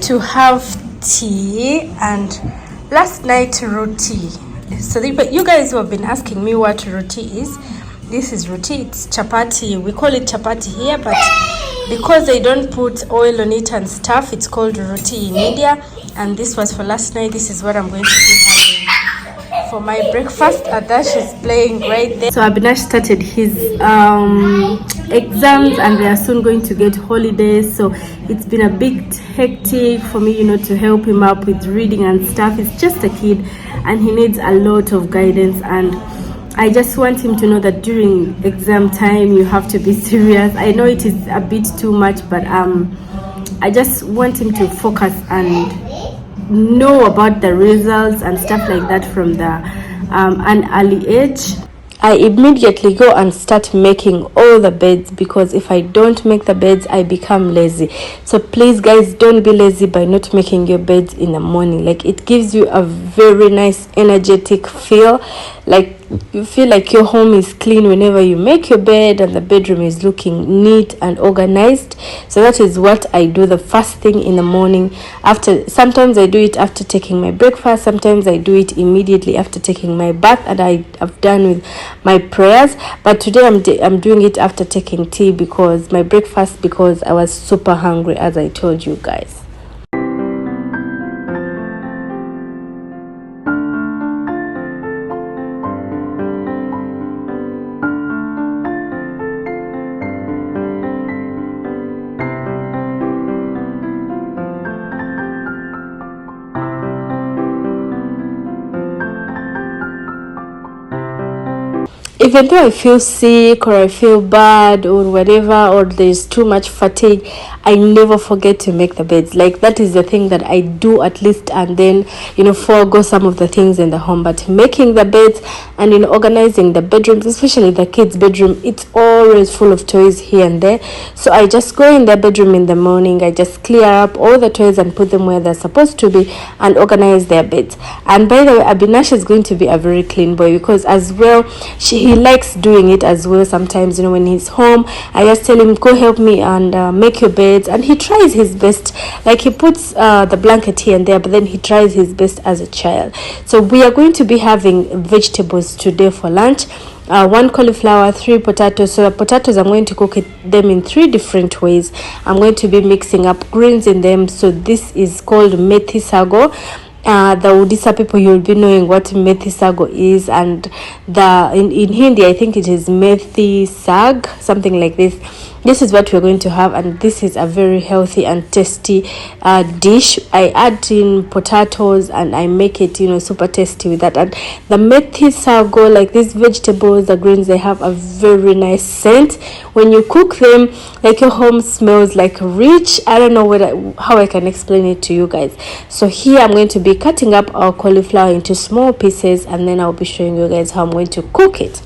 to have tea, and last night roti. So but you guys who have been asking me what roti is, this is roti. It's chapati. We call it chapati here, but because they don't put oil on it and stuff, it's called roti in India. And this was for last night. This is what I'm going to be having for my breakfast. Adash is playing right there. So Abinash started his exams, and they are soon going to get holidays. So it's been a bit hectic for me, to help him up with reading and stuff. He's just a kid, and he needs a lot of guidance. And I just want him to know that during exam time, you have to be serious. I know it is a bit too much, but I just want him to focus and know about the results and stuff like that from an early age. I immediately go and start making all the beds, because if I don't make the beds, I become lazy. So please guys, don't be lazy by not making your beds in the morning. Like, it gives you a very nice energetic feel, like you feel like your home is clean whenever you make your bed and the bedroom is looking neat and organized. So that is what I do the first thing in the morning. Sometimes I do it after taking my breakfast, sometimes I do it immediately after taking my bath and I have done with my prayers. But today I'm doing it after taking tea, because my breakfast, because I was super hungry, as I told you guys. Even though I feel sick or I feel bad or whatever, or there's too much fatigue, I never forget to make the beds. Like, that is the thing that I do at least, and then forego some of the things in the home. But making the beds and organizing the bedrooms, especially the kids' bedroom, it's always full of toys here and there. So I just go in their bedroom in the morning, I just clear up all the toys and put them where they're supposed to be and organize their beds. And by the way, Abinash is going to be a very clean boy, because as well he likes doing it as well. Sometimes when he's home, I just tell him, go help me and make your beds, and he tries his best. Like, he puts the blanket here and there, but then he tries his best as a child. So we are going to be having vegetables today for lunch. 1 cauliflower, 3 potatoes. So the potatoes, I'm going to cook them in 3 different ways. I'm going to be mixing up greens in them. So this is called methi sago. The Odisha people, you'll be knowing what methi sago is, and in Hindi I think it is methi sag, something like this. This is what we're going to have, and this is a very healthy and tasty dish. I add in potatoes and I make it super tasty with that. And the methi sago, like these vegetables, the greens, they have a very nice scent. When you cook them, like, your home smells like rich. I don't know how I can explain it to you guys. So here I'm going to be cutting up our cauliflower into small pieces, and then I'll be showing you guys how I'm going to cook it.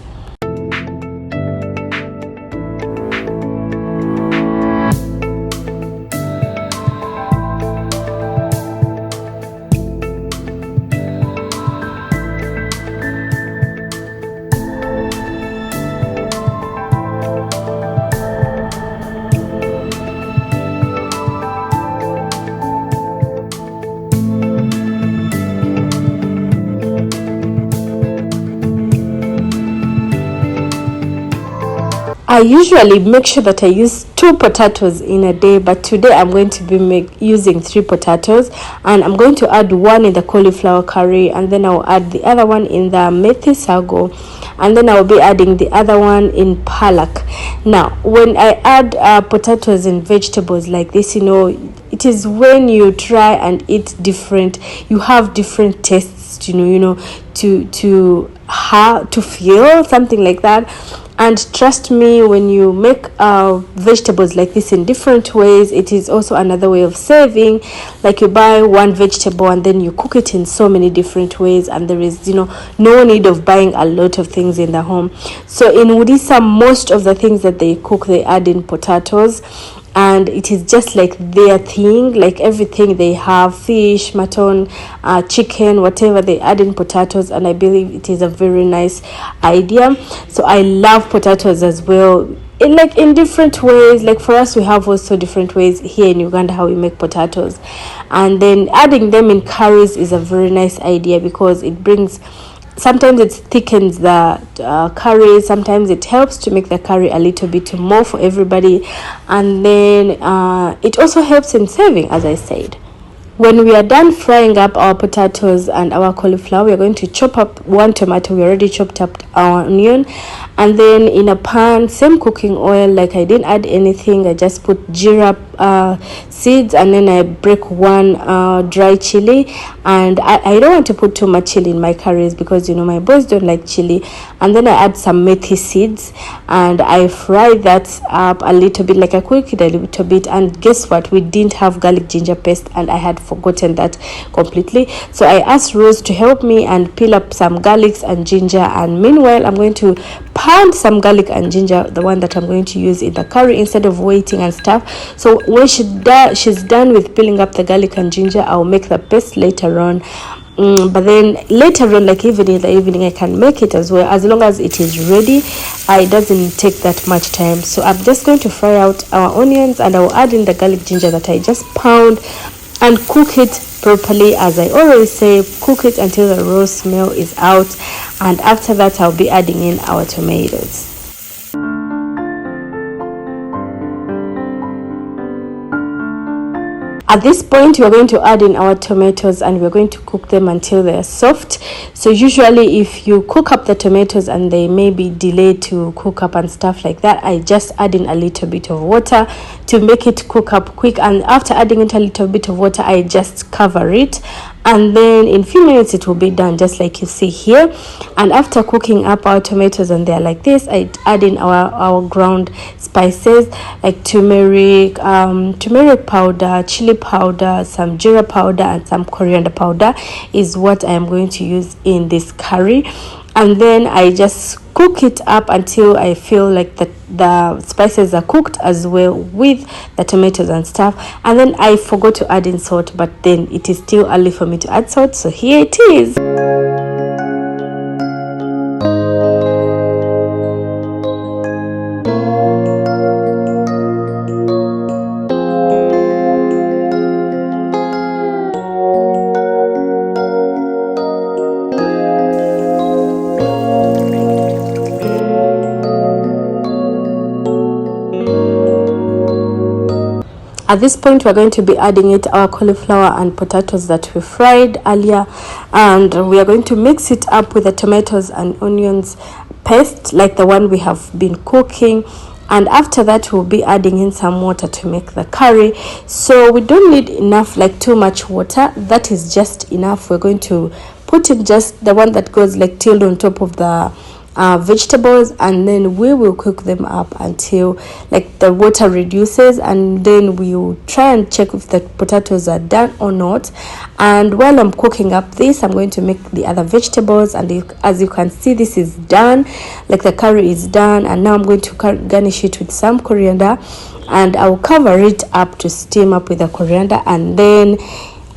I usually make sure that I use 2 potatoes in a day, but today I'm going to be using 3 potatoes, and I'm going to add 1 in the cauliflower curry, and then I'll add the other one in the methi sago, and then I'll be adding the other one in palak. Now, when I add potatoes and vegetables like this, it is when you try and eat different, you have different tastes, to feel something like that. And trust me, when you make vegetables like this in different ways, it is also another way of saving. Like, you buy 1 vegetable and then you cook it in so many different ways, and there is no need of buying a lot of things in the home. So in Odisha, most of the things that they cook, they add in potatoes, and it is just like their thing. Like, everything they have, fish, mutton, chicken, whatever, they add in potatoes, and I believe it is a very nice idea. So I love potatoes as well. like in different ways. Like for us, we have also different ways here in Uganda how we make potatoes, and then adding them in curries is a very nice idea because it brings, sometimes it thickens the curry, sometimes it helps to make the curry a little bit more for everybody, and then it also helps in saving, as I said. When we are done frying up our potatoes and our cauliflower, we are going to chop up one tomato. We already chopped up our onion, and then in a pan, same cooking oil. Like I didn't add anything, I just put jeera seeds, and then I break one dry chili. And I don't want to put too much chili in my curries because my boys don't like chili. And then I add some methi seeds and I fry that up a little bit, like I cook it a little bit. And guess what, we didn't have garlic ginger paste, and I had forgotten that completely. So I asked Rose to help me and peel up some garlics and ginger, and meanwhile I'm going to pound some garlic and ginger, the one that I'm going to use in the curry, instead of waiting and stuff. So when she's done with peeling up the garlic and ginger, I'll make the paste later on. But then later on, like even in the evening, I can make it as well, as long as it is ready. It doesn't take that much time. So I'm just going to fry out our onions, and I'll add in the garlic ginger that I just pound and cook it properly. As I always say, cook it until the raw smell is out, and after that I'll be adding in our tomatoes. At this point, we're going to add in our tomatoes, and we're going to cook them until they're soft. So usually if you cook up the tomatoes and they may be delayed to cook up and stuff like that, I just add in a little bit of water to make it cook up quick. And after adding it a little bit of water, I just cover it, and then in a few minutes it will be done, just like you see here. And after cooking up our tomatoes and they're like this, I add in our ground spices like turmeric powder, chili powder, some jeera powder, and some coriander powder is what I am going to use in this curry. And then I just cook it up until I feel like the spices are cooked as well with the tomatoes and stuff. And then I forgot to add in salt, but then it is still early for me to add salt, so here it is. At this point, we're going to be adding it our cauliflower and potatoes that we fried earlier, and we are going to mix it up with the tomatoes and onions paste like the one we have been cooking. And after that, we'll be adding in some water to make the curry. So we don't need enough, like too much water. That is just enough. We're going to put in just the one that goes like till on top of the vegetables, and then we will cook them up until like the water reduces, and then we will try and check if the potatoes are done or not. And while I'm cooking up this, I'm going to make the other vegetables, and as you can see, this is done, like the curry is done. And now I'm going to garnish it with some coriander, and I'll cover it up to steam up with the coriander, and then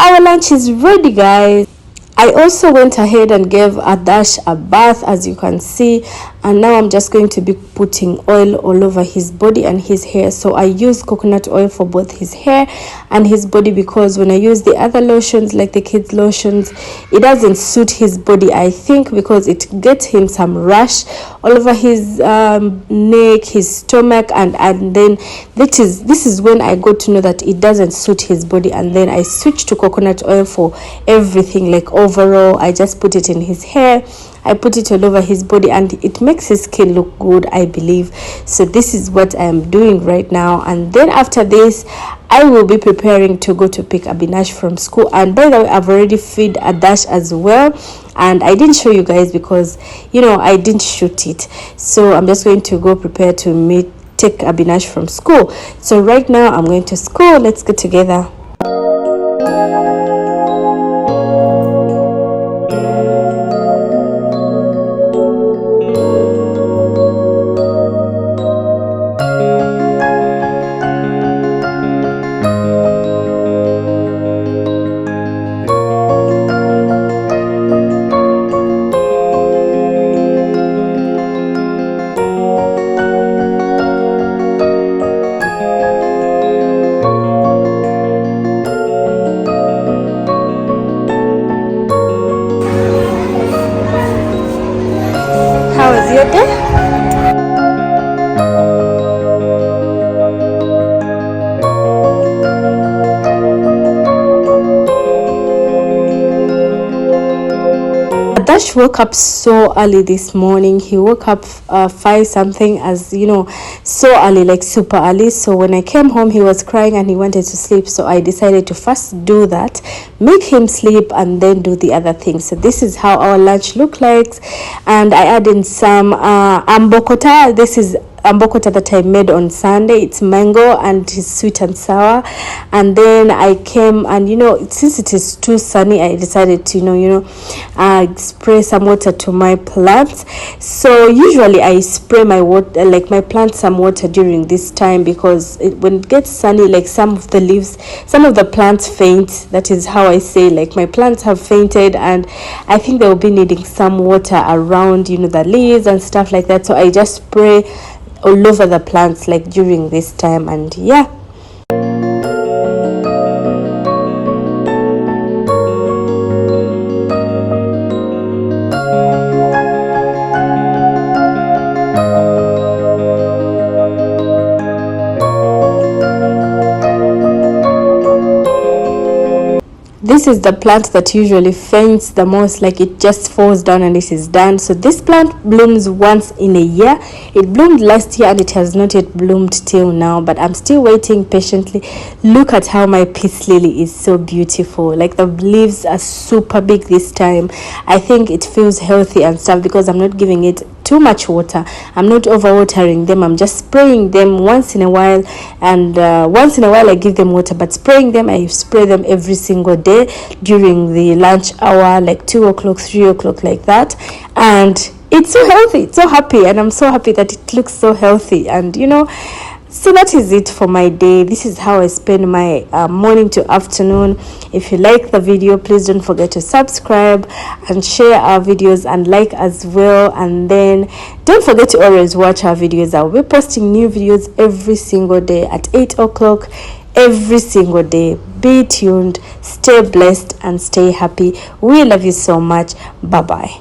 our lunch is ready, guys. I also went ahead and gave Adash a bath, as you can see, and now I'm just going to be putting oil all over his body and his hair. So I use coconut oil for both his hair and his body, because when I use the other lotions, like the kids lotions, it doesn't suit his body, I think, because it gets him some rash all over his neck, his stomach, and then this is when I got to know that it doesn't suit his body. And then I switched to coconut oil for everything. Like overall, I just put it in his hair, I put it all over his body, and it makes his skin look good, I believe. So this is what I am doing right now. And then after this, I will be preparing to go to pick Abinash from school. And by the way, I've already fed Adash as well, and I didn't show you guys because I didn't shoot it. So I'm just going to go prepare to take Abinash from school. So right now I'm going to school. Let's get together. Josh woke up so early this morning. He woke up 5 something, as you know, so early, like super early. So when I came home, he was crying and he wanted to sleep. So I decided to first do that, make him sleep, and then do the other things. So this is how our lunch look like. And I add in some ambokota. This is ambokota that I made on Sunday. It's mango and it's sweet and sour. And then I came and, you know, since it is too sunny, I decided to spray some water to my plants. So usually I spray my water, like my plants, some water during this time, because when it gets sunny, like some of the plants faint. That is how I say, like, my plants have fainted, and I think they will be needing some water around, you know, the leaves and stuff like that. So I just spray all over the plants, like, during this time. And yeah, this is the plant that usually faints the most, like it just falls down and it is done. So this plant blooms once in a year. It bloomed last year and it has not yet bloomed till now, but I'm still waiting patiently. Look at how my peace lily is so beautiful. Like, the leaves are super big this time. I think it feels healthy and stuff because I'm not giving it too much water. I'm not overwatering them. I'm just spraying them once in a while, and once in a while I give them water, but spraying them, I spray them every single day during the lunch hour, like 2 o'clock, 3 o'clock, like that. And it's so healthy, it's so happy, and I'm so happy that it looks so healthy. And you know, so that is it for my day. This is how I spend my morning to afternoon. If you like the video, please don't forget to subscribe and share our videos and like as well. And then don't forget to always watch our videos. I'll be posting new videos every single day at 8 o'clock every single day. Be tuned, stay blessed, and stay happy. We love you so much. Bye bye.